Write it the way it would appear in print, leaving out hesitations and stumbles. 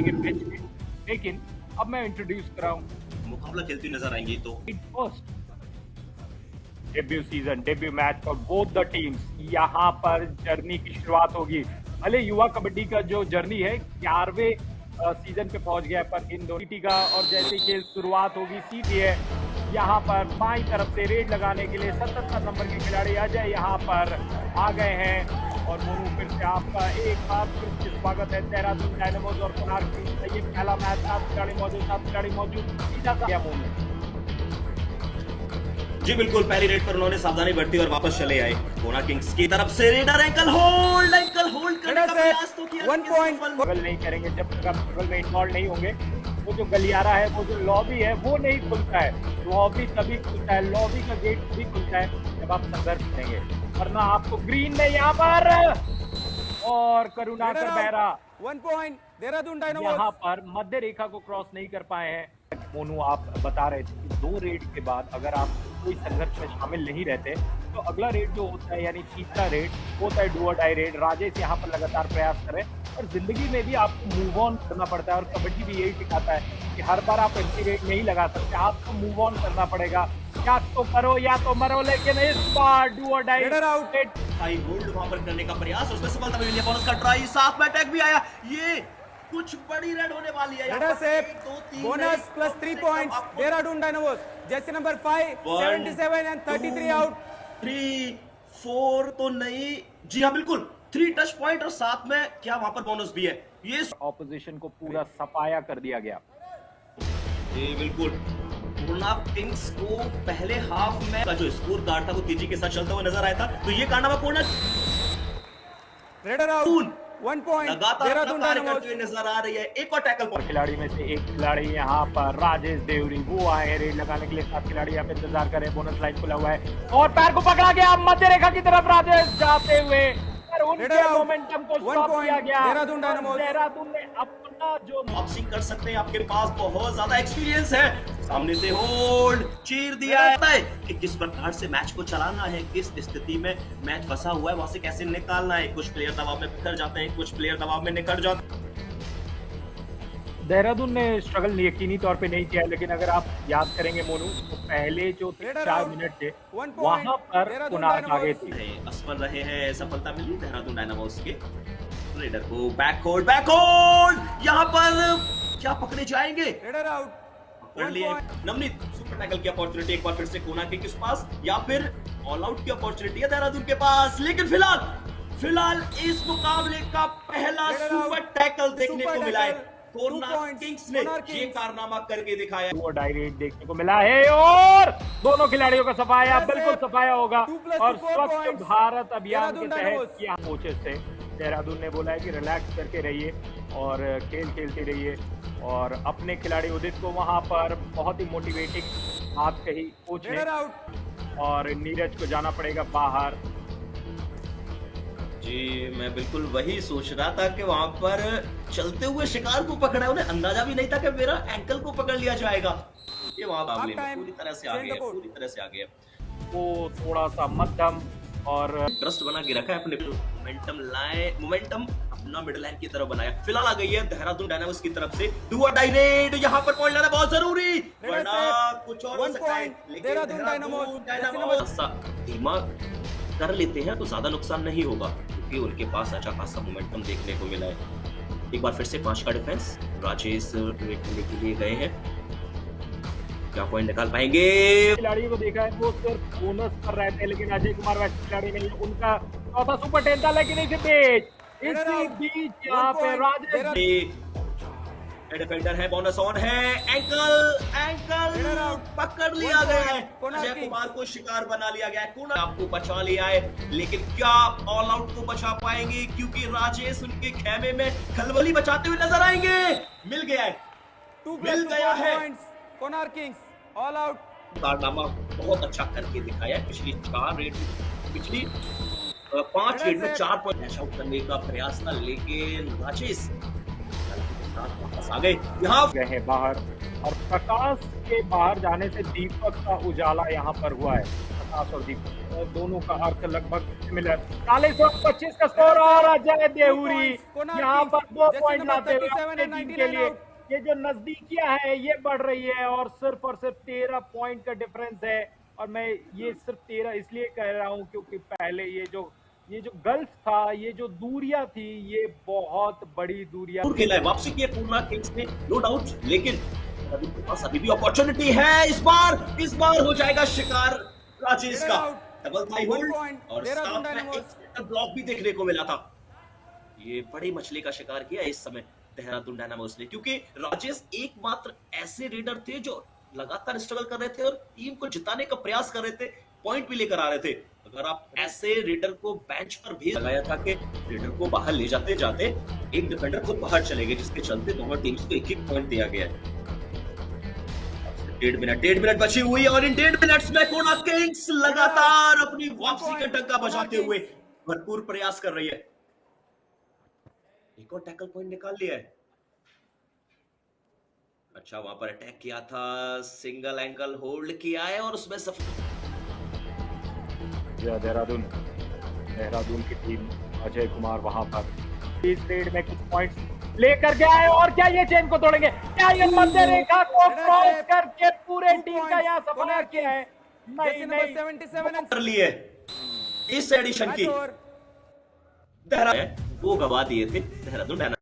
करेंगे बेंच पे, लेकिन अब मैं इंट्रोड्यूस कराऊं मुकाबला खेलती नजर आएंगी तो first debut season, debut match for both the teams. यहाँ पर जर्नी की शुरुआत होगी। भले युवा कबड्डी का जो जर्नी है 11वें सीजन पे पहुंच गया है, पर इन दोनों टीम का और जैसे खेल शुरुआत होगी सीधी है। यहाँ पर बाईं तरफ से रेड लगाने के लिए 77 नंबर के खिलाड़ी अजय यहाँ पर आ गए हैं। और मोनू फिर से आपका एक बार फिर से स्वागत है। देहरादून डायनामोज और कोणार्क टीम का ये पहला मैच, 7 खिलाड़ी मौजूद सीधा सा मोनू। जी बिल्कुल, पहली रेड पर उन्होंने सावधानी बरती और वापस चले आए। कोणार्क किंग्स की तरफ से रेडर एंकल होल्ड करने का प्रयास तो किया, 1 पॉइंट बगल नहीं करेंगे जब तक आप बगल में इन्वॉल्व नहीं होंगे। वो जो गलियारा है, वो जो लॉबी है, वो नहीं खुलता है। लॉबी तभी खुलता है, लॉबी का गेट भी खुलता है जब आप संघर्ष करेंगे, वरना आपको ग्रीन में यहाँ पर और करुणाकर बेहरा 1 पॉइंट देहरादून डायनामोज यहाँ पर मध्य रेखा को क्रॉस नहीं कर पाए हैं। मोनू, आप बता रहे थे कि 2 रेड के बाद अगर आप कोई संघर्ष में शामिल नहीं रहते तो अगला रेड जो होता है, यानी तीसरा रेड होता है डू और डाई रेड। राजेश यहाँ पर लगातार प्रयास करें और जिंदगी में भी आपको मूव ऑन करना पड़ता है, और कबड्डी भी यही सिखाता है कि हर बार आप एंटी रेड नहीं लगा सकते, आपको मूव ऑन करना पड़ेगा। या तो करो या तो मरो, लेकिन इस बार डू और डाई आउट हाई होल्ड वहां पर करने का प्रयास, उसमें सफलता मिली है। बोनस का ट्राई, साथ में अटैक भी आया। ये कुछ बड़ी रेड होने वाली है। रेडर से bonus plus 3 points Dehradun dynamos. जैसे नंबर 5 77 एंड 33 आउट। 3 4 तो नहीं, जी हाँ बिल्कुल 3 टच पॉइंट और साथ में क्या वहां पर बोनस भी है। ये ऑपोजिशन को पूरा सफाया कर दिया गया। जी बिल्कुल, कोणार्क किंग्स को पहले हाफ में का जो स्कोर कार्ड था वो तेजी के साथ चलता हुआ नजर आया था, तो ये कारनामा कोणार्क रेडर आउट 1 पॉइंट लगातार देहरादून कार्य डायनामोज। करते हुए नजर आ रही है। एक और टैकल पॉइंट खिलाड़ी में से एक खिलाड़ी यहाँ पर राजेश देवरी, वो आए हैं रेड लगाने के लिए। 7 खिलाड़ी यहाँ पे इंतजार कर रहे हैं। बोनस लाइन खुला हुआ है और पैर को पकड़ा गया मध्य रेखा की तरफ राजेश जाते हुए, पर उनके मोमेंटम को स्टॉप किया गया। देहरादून डायनामोज। देहरादून ने अपना जो बॉक्सिंग कर सकते हैं, आपके पास बहुत ज्यादा एक्सपीरियंस है। सामने से होल्ड चीर दिया है कि किस प्रकार से मैच को चलाना है, किस स्थिति में मैच फंसा हुआ है वहां से कैसे निकालना है। कुछ प्लेयर दबाव में बिखर जाते हैं, कुछ प्लेयर दबाव में निकल जाते हैं। देहरादून ने स्ट्रगल यकीनी तौर पे नहीं किया, लेकिन अगर आप याद करेंगे मोनू, तो पहले जो 4 मिनट थे वहां पर कोणार्क आगे थे। असफल रहे हैं, सफलता मिली देहरादून डायनामोस के रेडर को। बैक होल्ड यहाँ पर क्या पकड़े जाएंगे। रेडर आउट पकड़ लिए नवनीत। सुपर टैकल की अपॉर्चुनिटी एक बार फिर से कोणार्क के पास, या फिर ऑल आउट की अपॉर्चुनिटी है देहरादून के पास। लेकिन फिलहाल इस मुकाबले का पहला सुपर टैकल देखने को मिला है। कोणार्क किंग्स ने ये कारनामा करके दिखाया। वो डायरेक्ट देखने को मिला है और दोनों खिलाड़ियों का सफाया, बिल्कुल सफाया होगा। और स्वच्छ भारत अभियान के तहत किया कोचेस से देहरादून ने बोला है कि रिलैक्स करके रहिए और खेल खेलते रहिए, और अपने खिलाड़ी उदित को वहां पर बहुत ही मोटिवेटिंग बात कही कोच ने। और नीरज को जाना पड़ेगा बाहर। जी मैं बिल्कुल वही सोच रहा था कि वहां पर चलते हुए शिकार को पकड़ा, उन्हें अंदाजा भी नहीं था कि मेरा एंकल को पकड़ लिया जाएगा। ये वहां मामले में पूरी तरह से आ गया। वो थोड़ा सा मध्यम और ट्रस्ट बना के रखा है, अपने मोमेंटम अपना मिडिल लाइन की तरफ बनाया। फिलहाल आ गई है देहरादून डायनामोस की तरफ से डू और डाई रेड। यहाँ पर पॉइंट लाना बहुत जरूरी, वरना कुछ और हो सकता है। लेकिन देहरादून डायनामोस धीमा कर लेते हैं तो ज्यादा नुकसान नहीं होगा, क्योंकि उनके पास अच्छा खासा मोमेंटम देखने को मिला है। एक बार फिर से 5 का डिफेंस राजेश रेड करने के लिए गए हैं। क्या पॉइंट निकाल पाएंगे। खिलाड़ियों को देखा है वो सिर्फ बोनस पर रहते हैं, लेकिन अजय कुमार वैसे खिलाड़ी नहीं है। उनका चौथा सुपर 10 था, लेकिन इसी बीच यहाँ पे राजेश डिफेंडर है, बोनस ऑन है। एंकल पकड़ लिया गया है। अजय कुमार को शिकार बना लिया गया है। कोणार्क आपको बचा लिया है, लेकिन क्या ऑल आउट को बचा पाएंगे, क्योंकि राजेश उनके खेमे में खलबली बचाते हुए नजर आएंगे। मिल गया है कोणार्क किंग्स ऑल आउट। कारनामा बहुत अच्छा करके दिखाया है। पिछली 5 रेड में 4 पॉइंट कैच आउट करने का प्रयास था, लेकिन राजेश वापस आ गए। यहाँ गए बाहर, और प्रकाश के बाहर जाने से दीपक का उजाला यहाँ पर हुआ है। विकास और दीपक दोनों का अर्थ लगभग सिमिलर। 40-25 का स्कोर और अजय देहुरी यहाँ पर 2 पॉइंट लाते हुए अपने टीम के लिए। ये जो नजदीकियां है ये बढ़ रही है और सिर्फ 13 पॉइंट का डिफरेंस है। और मैं ये सिर्फ 13 इसलिए कह रहा हूँ क्योंकि पहले ये जो गल्फ था, ये जो दूरियां थी, ये बहुत बड़ी दूरियां खेला है। वापसी की पूर्णा किंग्स ने, नो डाउट, लेकिन अभी के पास अभी भी अपॉर्चुनिटी है। इस बार हो जाएगा शिकार राजेश का। डबल थाई होल्ड और साथ में एक ब्लॉक भी देखने को मिला था। ये बड़ी मछली का शिकार किया इस समय देहरादून डायनामोस ने, क्योंकि राजेश एकमात्र ऐसे रेडर थे जो लगातार स्ट्रगल कर रहे थे और टीम को जिताने का प्रयास कर रहे थे, पॉइंट भी लेकर आ रहे थे। अगर आप ऐसे रेडर को बेंच पर भी लगाया था कि रेडर को बाहर ले जाते जाते एक डिफेंडर खुद बाहर चले गए, जिसके चलते दोनों टीम्स को एक पॉइंट दिया गया है। 1.5 मिनट बची हुई और इन 1.5 मिनट्स में कोणार्क किंग्स लगातार अपनी वापसी का डंका बजाते हुए भरपूर प्रयास कर रही है। एक और टैकल पॉइंट निकाल लिया है। अच्छा, वहां पर अटैक किया था, सिंगल एंगल होल्ड किया है और उसमें देहरादून की टीम, अजय कुमार वहां पर इस रेड में कुछ पॉइंट्स लेकर गया है। और क्या ये चेन को तोड़ेंगे? क्या ये मध्य रेखा को क्रॉस करके पूरे टीम का यहाँ सफाया किया है? नहीं कर लिए इस एडिशन की। वो गवा दिए थे देहरादून।